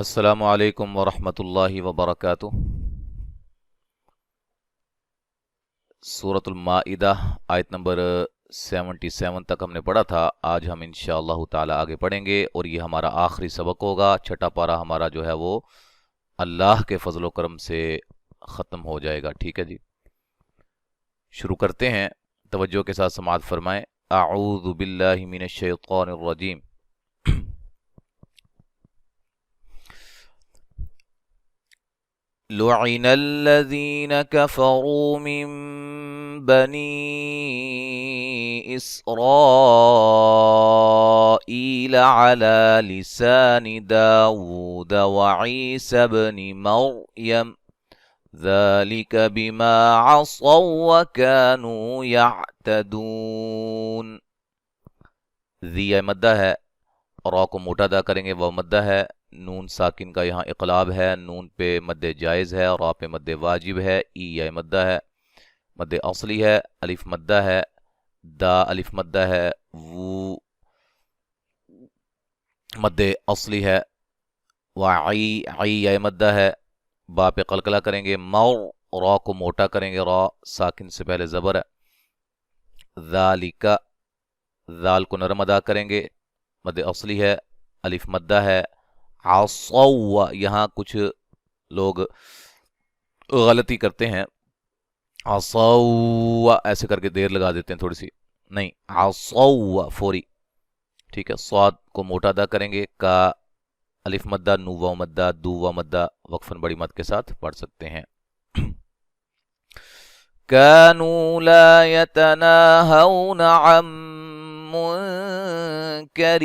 السلام علیکم ورحمۃ اللہ وبرکاتہ۔ سورۃ المائدہ آیت نمبر 77 تک ہم نے پڑھا تھا۔ آج ہم انشاءاللہ تعالی آگے پڑھیں گے اور یہ ہمارا آخری سبق ہوگا۔ چھٹا پارہ ہمارا جو ہے وہ اللہ کے فضل و کرم سے ختم ہو جائے گا۔ ٹھیک ہے جی، شروع کرتے ہیں۔ توجہ کے ساتھ سماعت فرمائیں۔ اعوذ باللہ من الشیطان الرجیم۔ لعن الذين كفروا من بني إسرائيل على لسان داود وعيسى بن مريم ذلك بما عصوا وكانوا يعتدون۔ ذی مدہ ہے، را کو موٹا ادا کریں گے، وہ مدہ ہے۔ نون ساکن کا یہاں اقلاب ہے، نون پہ مد جائز ہے، را پہ مد واجب ہے۔ ای یا مدہ ہے، مد اصلی ہے، الف مدہ ہے، دا الف مدہ ہے، وو مد اصلی ہے، وعی عی یا مدہ ہے، با پہ قلقلہ کریں گے، مور را کو موٹا کریں گے، را ساکن سے پہلے زبر ہے۔ ذالک ذال کو نرم ادا کریں گے، مد اصلی ہے، الف مدہ ہے۔ عصوا یہاں کچھ لوگ غلطی کرتے ہیں، عصوا ایسے کر کے دیر لگا دیتے ہیں تھوڑی سی، نہیں، عصوا فوری۔ ٹھیک ہے، صاد کو موٹا ادا کریں گے، کا الف مدہ، نو و مدہ، دو و مدہ، وقفاً بڑی مد کے ساتھ پڑھ سکتے ہیں۔ كانوا لا يتناهون عن منكر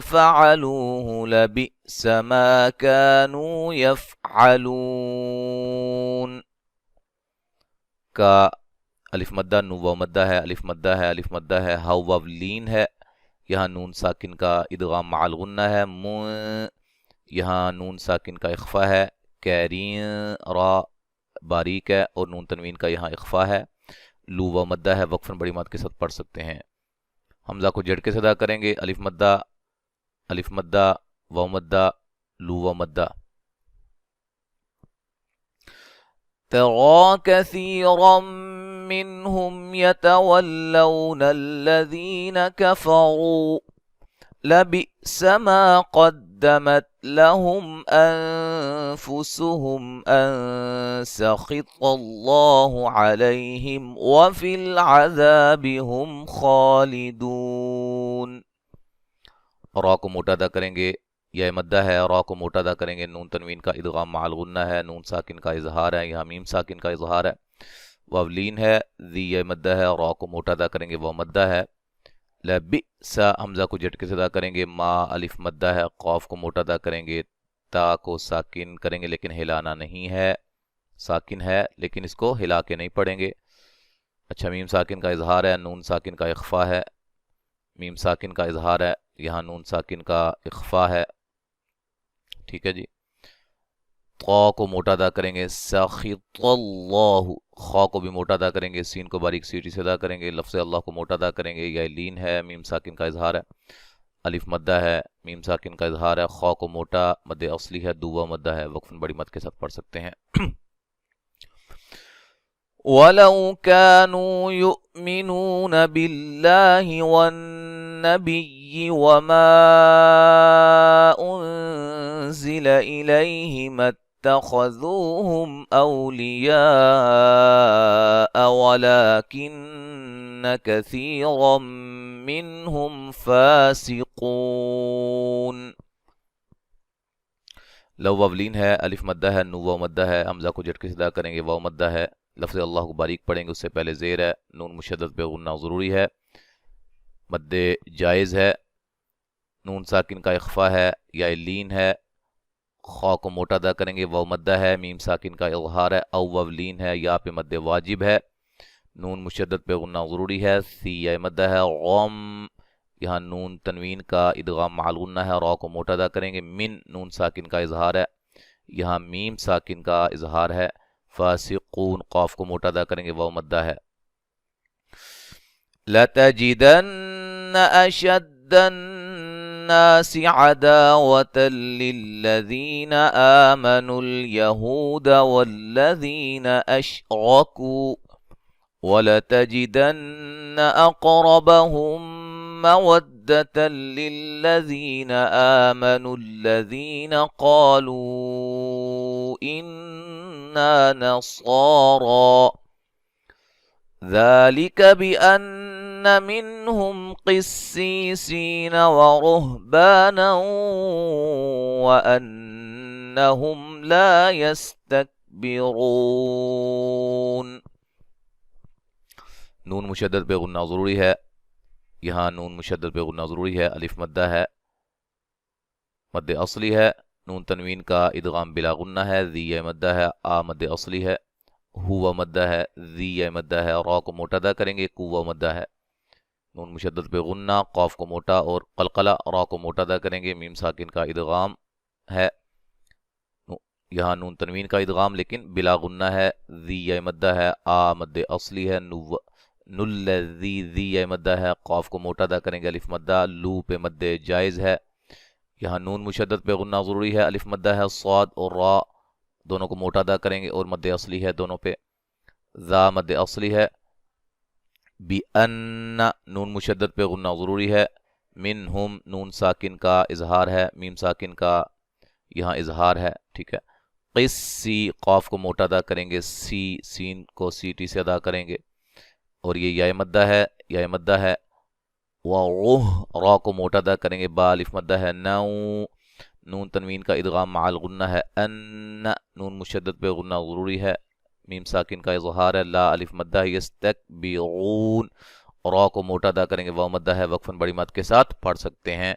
فعلوه لبئس ما كانوا يفعلون۔ کا الف مدہ، نو و مدہ ہے، الف مدہ ہے، الف مدہ ہے، ہاؤ واو لین ہے، یہاں نون ساکن کا ادغام مع الغنہ ہے، یہاں نون ساکن کا اخفا ہے، کیرین را باریک ہے، اور نون تنوین کا یہاں اخفا ہے، لو و مدہ ہے، وقفاً بڑی مد کے ساتھ پڑھ سکتے ہیں۔ حمزہ کو جھٹکے سے ادا کریں گے، الف مدہ، الف مدہ، و مدہ، لو و مدہ۔ ترى كثيرا منهم يتولون الذين كفروا لبئس ما قدمت لهم أنفسهم أن سخط الله عليهم وفي العذاب هم خالدون۔ را کو موٹا ادا کریں گے، یا مدہ ہے، را کو موٹا ادا کریں گے، نون تنوین کا ادغام مع الغنہ ہے، نون ساکن کا اظہار ہے، یہاں میم ساکن کا اظہار ہے، واو لین ہے، ذی یا مدہ ہے، را کو موٹا ادا کریں گے، وہ مدہ ہے۔ لبئس حمزہ کو جھٹکے سے ادا کریں گے، ما الف مدہ ہے، قاف کو موٹا ادا کریں گے، تا کو ساکن کریں گے لیکن ہلانا نہیں ہے، ساکن ہے لیکن اس کو ہلا کے نہیں پڑھیں گے۔ اچھا، میم ساکن کا اظہار ہے، نون ساکن کا اخفا ہے، میم ساکن کا اظہار ہے، یہاں نون ساکن کا اخفا ہے۔ ٹھیک ہے جی، طا کو موٹا ادا کریں گے، سخط اللہ، خا کو بھی موٹا ادا کریں گے، سین کو باریک سیٹی سے ادا کریں گے، لفظ اللہ کو موٹا ادا کریں گے، یا لین ہے، میم ساکن کا اظہار ہے، الف مدہ ہے، میم ساکن کا اظہار ہے، خا کو موٹا مد اصلی ہے، دو مدہ ہے، وقفاً بڑی مد کے ساتھ پڑھ سکتے ہیں۔ وَلَوْ كَانُوا يُؤْمِنُونَ بِاللَّهِ وَالنَّبِيِّ وَمَا أُنزِلَ إِلَيْهِ مَا اتَّخَذُوهُمْ أَوْلِيَاءَ وَلَكِنَّ كَثِيرًا مِّنْهُمْ فَاسِقُونَ۔ لو واولین ہے، الف مدہ ہے، نو واو مدہ ہے، حمزہ کو جھٹکے سے ادا کریں گے، واو مدہ ہے، لفظ اللہ کو باریک پڑھیں گے، اس سے پہلے زیر ہے، نون مشدد پہ غنہ ضروری ہے، مد جائز ہے، نون ساکن کا اخفا ہے، یا لین ہے، خا کو موٹا ادا کریں گے، واو مدہ ہے، میم ساکن کا اظہار ہے، او واو لین ہے، یا پہ مد واجب ہے، نون مشدد پہ غنہ ضروری ہے، سی یا مدہ ہے، غم یہاں نون تنوین کا ادغام مع الغنہ ہے، را کو موٹا ادا کریں گے، من نون ساکن کا اظہار ہے، یہاں میم ساکن کا اظہار ہے، فاسقون قاف کو موٹا ادا کریں گے، واو مدہ ہے۔ لَتَجِدَنَّ أَشَدَّ الناس عداوة للذين آمنوا اليهود والذين أشركوا ولتجدن أقربهم مودة للذين آمنوا الذين قالوا إنا نصارى ذلك بأن منهم قسيسين ورهبانا وأنهم لا يستكبرون. نون مشدد پہ غنہ ضروری ہے، یہاں نون مشدد پہ غنہ ضروری ہے، الف مدہ ہے، مد اصلی ہے، نون تنوین کا ادغام بلا غنہ ہے، ذی مدہ ہے، آ مد اصلی ہے، ہوا مدہ ہے، ذی مدہ ہے، را کو موٹا ادا کریں گے، قوہ مدہ ہے، نون مشدد پہ غنہ، قاف کو موٹا اور قلقلہ، را کو موٹا ادا کریں گے، میم ساکن کا ادغام ہے، یہاں نون تنوین کا ادغام لیکن بلا غنہ ہے، ذی مدہ ہے، آ مد اصلی ہے، نل ذی مدہ ہے، قاف کو موٹا ادا کریں گے، الف مدہ، لو پہ مد جائز ہے، یہاں نون مشدد پہ غنہ ضروری ہے، الف مدہ ہے، صاد اور را دونوں کو موٹا ادا کریں گے اور مد اصلی ہے دونوں پہ، ذا مد اصلی ہے، بِأَنَّ نون مشدد پہ غنہ ضروری ہے، منہم نون ساکن کا اظہار ہے، میم ساکن کا یہاں اظہار ہے، ٹھیک ہے، قسی قاف کو موٹا ادا کریں گے، سی سین کو سی ٹی سے ادا کریں گے اور یہ یا مدہ ہے، یا مدہ ہے، را کو موٹا ادا کریں گے، با الف مدہ ہے، نون تنوین کا ادغام مع الغنہ ہے، ان نون مشدد پہ غنہ ضروری ہے، میم ساکن کا اظہار ہے، لا الف مدہ ہے، یستکبرون را کو موٹا ادا کریں گے، واو مدہ ہے، وقفاً بڑی مد کے ساتھ پڑھ سکتے ہیں۔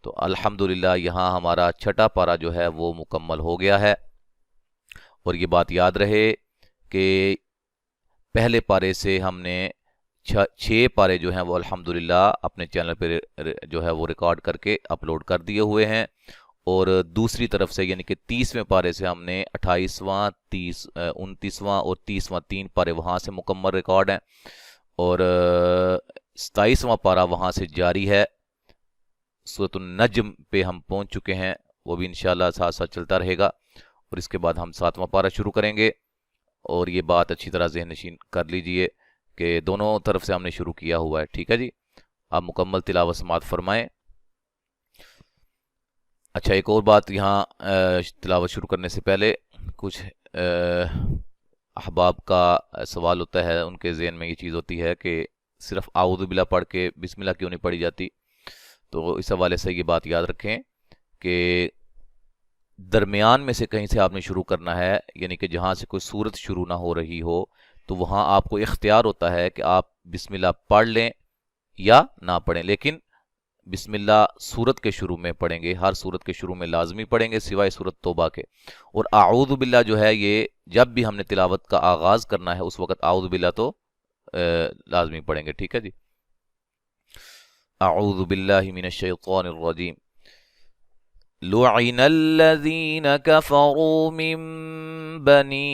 تو الحمدللہ یہاں ہمارا چھٹا پارہ جو ہے وہ مکمل ہو گیا ہے، اور یہ بات یاد رہے کہ پہلے پارے سے ہم نے 6 پارے جو ہیں وہ الحمدللہ اپنے چینل پہ جو ہے وہ ریکارڈ کر کے اپلوڈ کر دیے ہوئے ہیں، اور دوسری طرف سے یعنی کہ 30ویں پارے سے ہم نے 28واں 29واں اور 30واں 3 پارے وہاں سے مکمل ریکارڈ ہیں، اور 27واں پارہ وہاں سے جاری ہے، سورۃ النجم پہ ہم پہنچ چکے ہیں، وہ بھی انشاءاللہ ساتھ ساتھ چلتا رہے گا، اور اس کے بعد ہم 7واں پارہ شروع کریں گے، اور یہ بات اچھی طرح ذہن نشین کر لیجئے کہ دونوں طرف سے ہم نے شروع کیا ہوا ہے، ٹھیک ہے جی، آپ مکمل تلاوت سماعت فرمائیں۔ اچھا، ایک اور بات یہاں تلاوت شروع کرنے سے پہلے کچھ احباب کا سوال ہوتا ہے، ان کے ذہن میں یہ چیز ہوتی ہے کہ صرف اعوذ باللہ پڑھ کے بسم اللہ کیوں نہیں پڑھی جاتی، تو اس حوالے سے یہ بات یاد رکھیں کہ درمیان میں سے کہیں سے آپ نے شروع کرنا ہے، یعنی کہ جہاں سے کوئی صورت شروع نہ ہو رہی ہو تو وہاں آپ کو اختیار ہوتا ہے کہ آپ بسم اللہ پڑھ لیں یا نہ پڑھیں، لیکن بسم اللہ سورت کے شروع میں پڑھیں گے، ہر سورت کے شروع میں لازمی پڑھیں گے سوائے سورت توبہ کے، اور اعوذ باللہ جو ہے یہ جب بھی ہم نے تلاوت کا آغاز کرنا ہے اس وقت اعوذ باللہ تو لازمی پڑھیں گے، ٹھیک ہے جی۔ اعوذ باللہ من الشیطان الرجیم، لعن الذین کفروا من بنی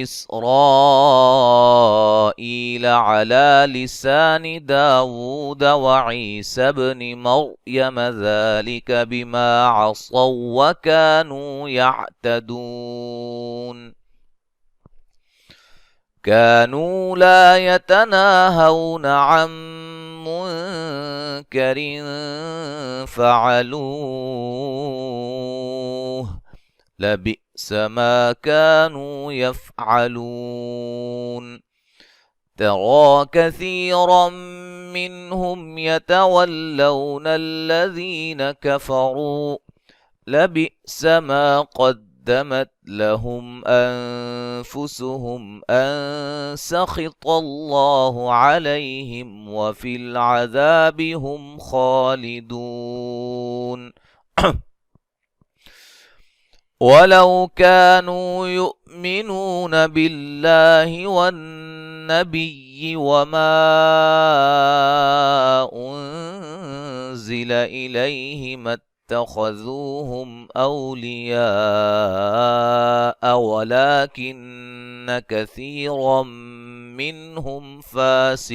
اسرائیل علی لسان داود وعیسی بن مریم ذلک بما عصوا وکانوا یعتدون، كانوا لا يتناهون عن منكر فعلوه لبئس ما كانوا يفعلون، ترى كثيرا منهم يتولون الذين كفروا لبئس ما قدمت لهم أنفسهم أن سخط الله عليهم وفي العذاب هم خالدون ولو كانوا يؤمنون بالله والنبي وما أنزل إليه ما اتخذوهم أولياء ولكن كثيرا منهم فاسقون۔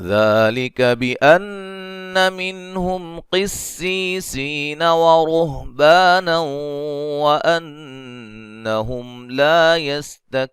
ذلك بأن منهم قسيسين ورهبانا وأنهم لا يستكبرون।